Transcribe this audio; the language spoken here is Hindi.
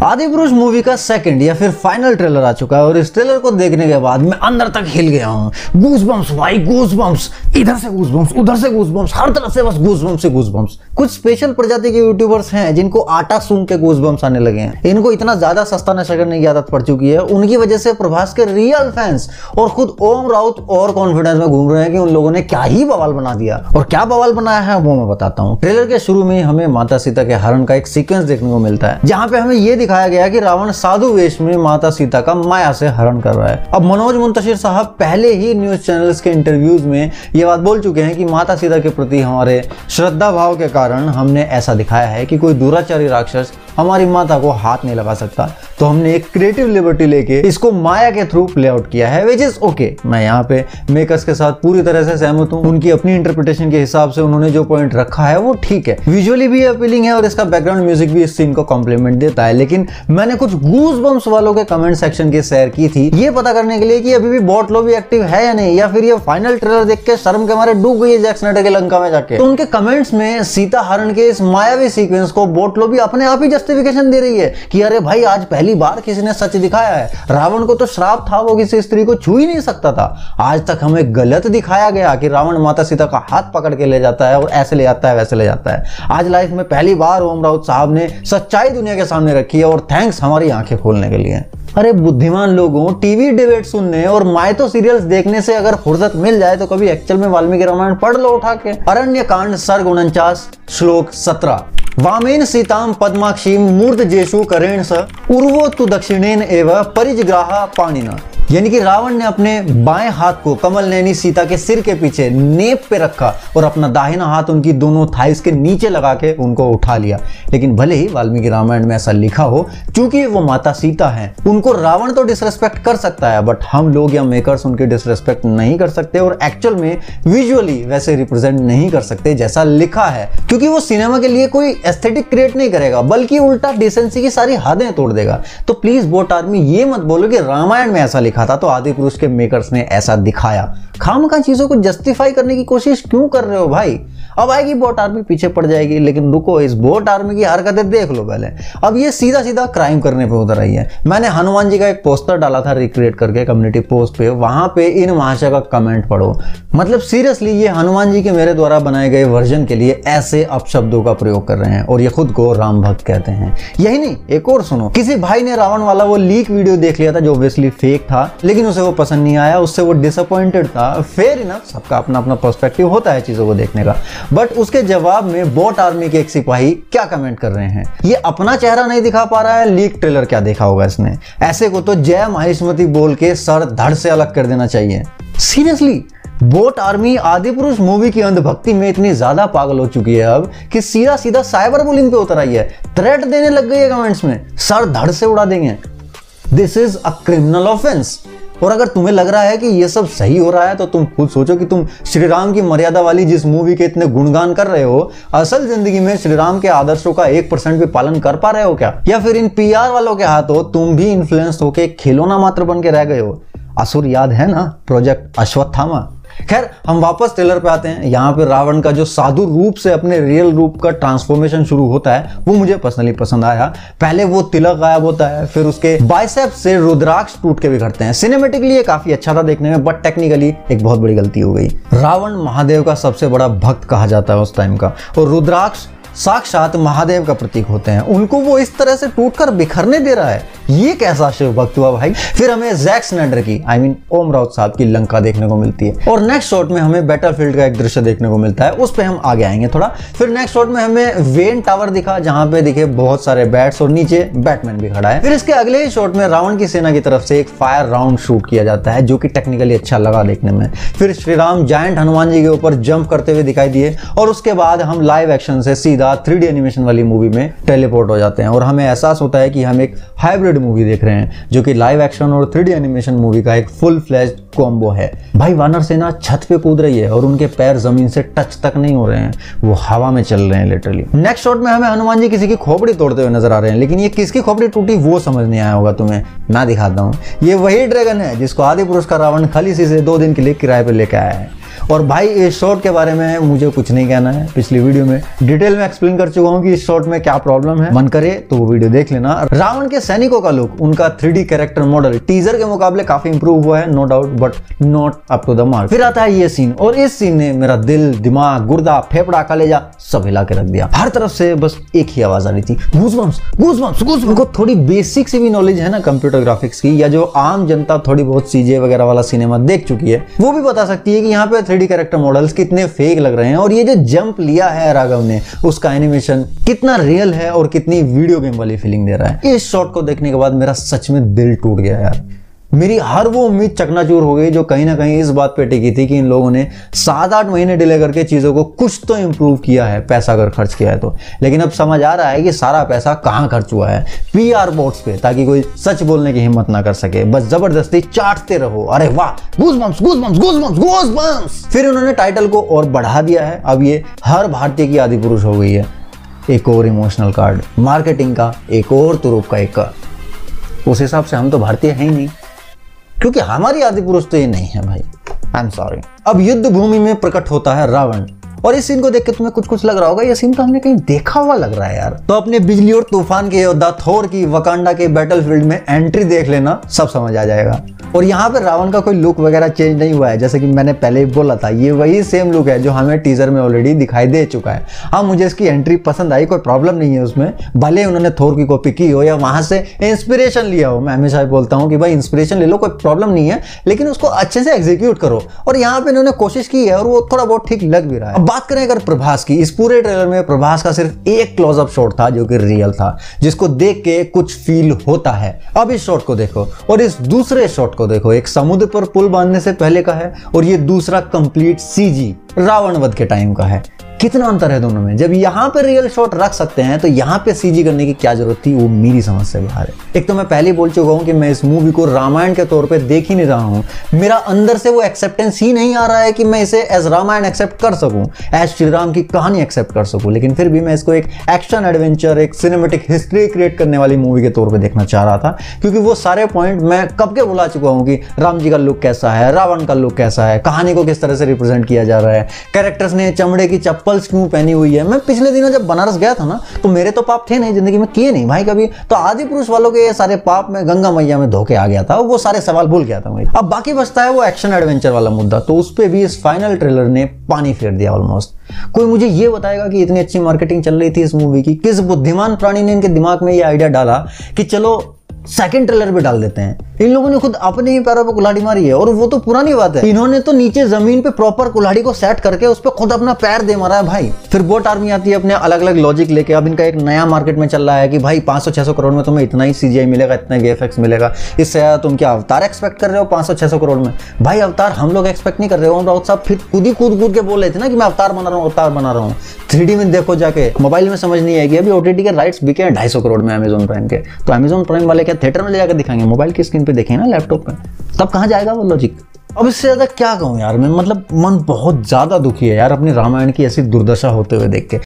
आदिपुरुष मूवी का सेकंड या फिर फाइनल ट्रेलर आ चुका है और इस ट्रेलर को देखने के बाद मैं अंदर तक हिल गया हूँ। गूज़बम्प्स भाई, गूज़बम्प्स, इधर से गूज़बम्प्स, उधर से गूज़बम्प्स, हर तरफ से बस गूज़बम्प्स से गूज़बम्प्स। कुछ स्पेशल प्रजाति के यूट्यूबर्स हैं जिनको आटा सूंघ के गूज़बम्प्स आने लगे हैं। इनको इतना ज्यादा सस्ता नशा करने की आदत पड़ चुकी है, उनकी वजह से प्रभास के रियल फैंस और खुद ओम राउत और कॉन्फिडेंस में घूम रहे हैं कि उन लोगों ने क्या ही बवाल बना दिया। और क्या बवाल बनाया है वो मैं बताता हूँ। ट्रेलर के शुरू में हमें माता सीता के हरण का एक सीक्वेंस देखने को मिलता है, जहाँ पे हमें ये दिखाया गया कि रावण साधु वेश में माता सीता का माया से हरण कर रहा है। अब मनोज मुंतशिर साहब पहले ही न्यूज चैनल्स के इंटरव्यूज में ये बात बोल चुके हैं कि माता सीता के प्रति हमारे श्रद्धा भाव के कारण हमने ऐसा दिखाया है कि कोई दुराचारी राक्षस हमारी माता को हाथ नहीं लगा सकता, तो हमने एक क्रिएटिव लिबर्टी लेके इसको माया के थ्रू प्ले आउट किया है, विच इज ओके। मैं यहाँ पे मेकर्स के साथ पूरी तरह से सहमत हूँ। उनकी अपनी इंटरप्रिटेशन के हिसाब से उन्होंने जो पॉइंट रखा है वो ठीक है, विजुअली भी अपीलिंग है और इसका बैकग्राउंड म्यूजिक भी इस सीन को कॉम्प्लीमेंट देता है। लेकिन मैंने कुछ गूज़बम्प्स वालों के कमेंट सेक्शन की शेयर की थी ये पता करने के लिए कि अभी भी बॉट लॉबी एक्टिव है या नहीं, या फिर ये फाइनल ट्रेलर देख के शर्म के मारे डूब गई है जैक स्नाइडर के लंका में जाके। तो उनके कमेंट्स में सीता हरण के इस मायावी सीक्वेंस को बॉट लॉबी अपने आप ही जस्टिफिकेशन दे रही है कि अरे भाई आज पहली बार किसी ने सच दिखाया है। रावण को तो श्राप था, वो किसी स्त्री को छू ही नहीं सकता था। आज तक हमें गलत दिखाया गया कि रावण माता सीता का हाथ पकड़ के ले जाता है और ऐसे ले जाता है वैसे ले जाता है। आज लाइफ में पहली बार ओम राउत साहब ने सच्चाई दुनिया के सामने रखी है और थैंक्स हमारी आंखें खोलने के लिए। अरे बुद्धिमान लोगों, टीवी डिबेट सुनने और मायतो सीरियल्स देखने से अगर फुर्सत मिल जाए तो कभी एक्चुअल में वाल्मीकि रामायण पढ़ लो उठा के। अरण्य कांड सर्ग 49 श्लोक 17। वामेन सीताम पद्माक्षीम मूर्धजेषु करेण स उर्वो तु दक्षिणेन एव परिजग्राहा पाणिना। यानी कि रावण ने अपने बाएं हाथ को कमल नैनी सीता के सिर के पीछे नेप पे रखा और अपना दाहिना हाथ उनकी दोनों थाइस के नीचे लगा के उनको उठा लिया। लेकिन भले ही वाल्मीकि रामायण में ऐसा लिखा हो, चूंकि वो माता सीता हैं, उनको रावण तो डिसरेस्पेक्ट कर सकता है, बट हम लोग या मेकर्स उनकी डिसरेस्पेक्ट नहीं कर सकते और एक्चुअल में विजुअली वैसे रिप्रेजेंट नहीं कर सकते जैसा लिखा है, क्योंकि वो सिनेमा के लिए कोई एस्थेटिक क्रिएट नहीं करेगा बल्कि उल्टा डिसेंसी की सारी हदें तोड़ देगा। तो प्लीज बोट आर्मी ये मत बोलो कि रामायण में ऐसा था तो आदिपुरुष के मेकर्स ने ऐसा दिखाया। खामखा चीजों को जस्टिफाई करने की कोशिश क्यों कर रहे हो भाई? अब आएगी बोट आर्मी पीछे पड़ जाएगी, लेकिन रुको, इस बोट आर्मी की हरकतें देख लो पहले। अब ये सीधा सीधा क्राइम करने पे उतर आई है। मैंने हनुमान जी का एक पोस्टर डाला था रिक्रिएट करके कम्युनिटी पोस्ट पे, वहां पे इन महाशय का कमेंट पढ़ो। मतलब सीरियसली ये हनुमान जी के मेरे द्वारा बनाए गए वर्जन के लिए ऐसे अपशब्दों का प्रयोग कर रहे हैं और ये खुद को राम भक्त कहते हैं। यही नहीं, एक और सुनो। किसी भाई ने रावण वाला वो लीक वीडियो देख लिया था जो ऑब्वियसली फेक था, लेकिन उसे वो पसंद नहीं आया, उससे वो डिसअपॉइंटेड था। फेयर इनफ, सबका अपना अपना पर्सपेक्टिव होता है चीजों को देखने का। बट उसके जवाब में बोट आर्मी के एक सिपाही क्या कमेंट कर रहे हैं, ये अपना चेहरा नहीं दिखा पा रहा है, लीक ट्रेलर क्या देखा होगा इसने। ऐसे को तो जय माहिष्मती बोल के सर धड़ से अलग कर देना चाहिए। Seriously boat army Adipurush movie की अंधभक्ति में इतनी ज्यादा पागल हो चुकी है अब कि सीधा सीधा साइबर बुलिंग पे उतर आई है। थ्रेट देने लग गई है कमेंट्स में, सर धड़ से उड़ा देंगे। This is a criminal offence. और अगर तुम्हें लग रहा है कि ये सब सही हो रहा है तो तुम खुद सोचो कि तुम श्री राम की मर्यादा वाली जिस मूवी के इतने गुणगान कर रहे हो, असल जिंदगी में श्री राम के आदर्शों का 1% भी पालन कर पा रहे हो क्या? या फिर इन पीआर वालों के हाथों तुम भी इन्फ्लुएंस होके खिलौना मात्र बन के रह गए हो? असुर याद है ना, प्रोजेक्ट अश्वत्थामा। खैर हम वापस ट्रेलर पे आते हैं। यहाँ पे रावण का जो साधु रूप से अपने रियल रूप का ट्रांसफॉर्मेशन शुरू होता है वो मुझे पर्सनली पसंद आया। पहले वो तिलक गायब होता है, फिर उसके बाइसेप्स से रुद्राक्ष टूट के बिखरते हैं। सिनेमेटिकली ये काफी अच्छा था देखने में, बट टेक्निकली एक बहुत बड़ी गलती हो गई। रावण महादेव का सबसे बड़ा भक्त कहा जाता है उस टाइम का, और रुद्राक्ष साक्षात महादेव का प्रतीक होते हैं। उनको वो इस तरह से टूटकर बिखरने दे रहा है, ये कैसा शिव भक्त हुआ भाई? फिर हमें जैक स्नाइडर की ओम राउत साहब की लंका देखने को मिलती है और नेक्स्ट शॉट में हमें बैटलफील्ड का एक दृश्य देखने को मिलता है, उस पे हम आगे आएंगे थोड़ा। फिर नेक्स्ट शॉट में हमें वेन टावर दिखा जहां पे दिखे बहुत सारे बैट्स और नीचे बैटमैन भी खड़ा है। फिर इसके अगले ही शॉट में रावण की सेना की तरफ से एक फायर राउंड शूट किया जाता है जो कि टेक्निकली अच्छा लगा देखने में। फिर श्री राम जायंट हनुमान जी के ऊपर जंप करते हुए दिखाई दिए और उसके बाद हम लाइव एक्शन से सीधा 3D एनिमेशन वाली मूवी में टेलीपोर्ट हो जाते हैं और हमें एहसास होता है कि हम एक हाइब्रिड मूवी देख रहे हैं जो कि लाइव एक्शन और 3D एनिमेशन मूवी का एक फुल फ्लेज्ड कॉम्बो है। भाई वानर सेना छत पे कूद रही है और उनके पैर जमीन से टच तक नहीं हो रहे हैं, वो हवा में चल रहे हैं लिटरली। नेक्स्ट शॉट में हमें हनुमान जी किसी की खोपड़ी तोड़ते हुए नजर आ रहे हैं, लेकिन ये किसकी खोपड़ी टूटी वो समझ नहीं आया होगा तुम्हें, मैं दिखाता हूँ। ये वही ड्रैगन है जिसको आदिपुरुष का रावण खलीसी से 2 दिन के लिए किराए पे लेके आया है। और भाई इस शॉट के बारे में मुझे कुछ नहीं कहना है, पिछली वीडियो में डिटेल में एक्सप्लेन कर चुका हूँ कि इस शॉट में क्या प्रॉब्लम है। मन करे तो वो वीडियो देख लेना। रावण के सैनिकों का लुक, उनका 3D कैरेक्टर मॉडल टीजर के मुकाबले काफी इंप्रूव हुआ है, no doubt, but not up to the mark. फिर आता है ये सीन, और इस सीन ने मेरा दिल, दिमाग, गुर्दा, फेफड़ा, कलेजा सब हिला के रख दिया। हर तरफ से बस एक ही आवाज आ रही थी, गूज़बम्प्स, गूज़बम्प्स, गूज़बम्प्स। उनको थोड़ी बेसिक से भी नॉलेज है ना कंप्यूटर ग्राफिक्स की, या जो आम जनता थोड़ी बहुत CG वगैरह वाला सिनेमा देख चुकी है, वो भी बता सकती है कि यहाँ पे 3D कैरेक्टर मॉडल्स कितने फेक लग रहे हैं, और ये जो जंप लिया है राघव ने, उसका एनिमेशन कितना रियल है और कितनी वीडियो गेम वाली फीलिंग दे रहा है। इस शॉट को देखने के बाद मेरा सच में दिल टूट गया यार। मेरी हर वो उम्मीद चकनाचूर हो गई जो कहीं ना कहीं इस बात पे टिकी थी कि इन लोगों ने 7-8 महीने डिले करके चीज़ों को कुछ तो इंप्रूव किया है, पैसा अगर खर्च किया है तो। लेकिन अब समझ आ रहा है कि सारा पैसा कहाँ खर्च हुआ है, PR बोट्स पे, ताकि कोई सच बोलने की हिम्मत ना कर सके, बस जबरदस्ती चाटते रहो। अरे वाह, गूज़बम्प्स, गूज़बम्प्स, गूज़बम्प्स, गूज़बम्प्स। फिर उन्होंने टाइटल को और बढ़ा दिया है, अब ये हर भारतीय की आदि पुरुष हो गई है। एक और इमोशनल कार्ड, मार्केटिंग का एक और तुरुप का एक का। उस हिसाब से हम तो भारतीय हैं ही नहीं, क्योंकि हमारी आदि पुरुष तो ये नहीं है भाई। I am sorry. अब युद्ध भूमि में प्रकट होता है रावण, और इस सीन को देख के तुम्हें कुछ कुछ लग रहा होगा, ये सीन तो हमने कहीं देखा हुआ लग रहा है यार। तो अपने बिजली और तूफान के योद्धा थोर की वकांडा के बैटलफील्ड में एंट्री देख लेना, सब समझ आ जाएगा। और यहाँ पे रावण का कोई लुक वगैरह चेंज नहीं हुआ है, जैसे कि मैंने पहले ही बोला था, ये वही सेम लुक है जो हमें टीजर में ऑलरेडी दिखाई दे चुका है। हाँ, मुझे इसकी एंट्री पसंद आई, कोई प्रॉब्लम नहीं है उसमें, भले उन्होंने थोर की कॉपी की हो या वहां से इंस्पिरेशन लिया हो। मैं हमेशा बोलता हूँ कि भाई इंस्पिरेशन ले लो, कोई प्रॉब्लम नहीं है, लेकिन उसको अच्छे से एग्जीक्यूट करो। और यहाँ पे इन्होंने कोशिश की है और वो थोड़ा बहुत ठीक लग भी रहा है। अब बात करें अगर प्रभास की, इस पूरे ट्रेलर में प्रभास का सिर्फ एक क्लोजअप शॉट था जो कि रियल था, जिसको देख के कुछ फील होता है। अब इस शॉट को देखो और इस दूसरे शॉट को देखो, एक समुद्र पर पुल बांधने से पहले का है और ये दूसरा कंप्लीट CG रावण वध के टाइम का है। कितना अंतर है दोनों में। जब यहाँ पे रियल शॉट रख सकते हैं तो यहाँ पे CG करने की क्या जरूरत थी, वो मेरी समझ से बाहर है। एक तो मैं पहले बोल चुका हूँ कि मैं इस मूवी को रामायण के तौर पे देख ही नहीं रहा हूँ। मेरा अंदर से वो एक्सेप्टेंस ही नहीं आ रहा है कि मैं इसे एज रामायण एक्सेप्ट कर सकूँ, एज श्री राम की कहानी एक्सेप्ट कर सकूँ। लेकिन फिर भी मैं इसको एक एक्शन एडवेंचर, एक सिनेमेटिक हिस्ट्री क्रिएट करने वाली मूवी के तौर पर देखना चाह रहा था, क्योंकि वो सारे पॉइंट मैं कब के बुला चुका हूँ कि राम जी का लुक कैसा है, रावण का लुक कैसा है, कहानी को किस तरह से रिप्रेजेंट किया जा रहा है, कैरेक्टर्स ने चमड़े की चप्पल्स क्यों पहनी हुई है। मैं पिछले दिनों जब बनारस गया था ना, तो मेरे तो पाप थे नहीं, जिंदगी में किए नहीं भाई कभी, तो आदि पुरुष वालों के ये सारे पाप में गंगा मैया में धोके आ गया था, वो सारे सवाल भूल गया था मुझे। अब बाकी बचता है वो एक्शन एडवेंचर वाला मुद्दा, तो उस पे भी इस फाइनल ट्रेलर ने पानी फेर दिया ऑलमोस्ट। कोई मुझे ये बताएगा कि इतनी अच्छी मार्केटिंग चल रही थी इस मूवी की, किस बुद्धिमान प्राणी ने इनके दिमाग में ये आइडिया डाला कि चलो सेकंड ट्रेलर भी डाल देते हैं। इन लोगों ने खुद अपने ही पैरों पर कुल्हाड़ी मारी है, और वो तो पुरानी बात है, इन्होंने तो नीचे जमीन पे प्रॉपर कुल्हाड़ी को सेट करके उस पर खुद अपना पैर दे मारा है भाई। फिर बोट आर्मी आती है अपने अलग अलग लॉजिक लेके। अब इनका एक नया मार्केट में चल रहा है कि भाई 500-600 करोड़ में तुम्हें इतना ही CGI मिलेगा, इतना VFX मिलेगा, इससे ज्यादा तुम क्या अवतार एक्सपेक्ट कर रहे हो 500-600 करोड़ में? भाई अवतार हम लोग एक्सपेक्ट नहीं कर रहे हो। राउत साहब फिर खुद ही कूद के बोल रहे थे ना कि मैं अवतार बना रहा हूँ, अवतार बना रहा हूँ। 3D में देखो जाके, मोबाइल में समझ नहीं आएगी। अभी OTT के राइट्स बिके हैं 250 करोड़ में अमेजॉन प्राइम के, तो अमेजॉन प्राइम वाले क्या थिएटर में ले जाकर दिखाएंगे, मोबाइल की स्क्रीन पे देखेंगे ना, लैपटॉप पे, तब कहाँ जाएगा वो लॉजिक। अब इससे ज्यादा क्या कहूँ यार मैं, मतलब मन बहुत ज्यादा दुखी है यार अपनी रामायण की ऐसी दुर्दशा होते हुए देख के।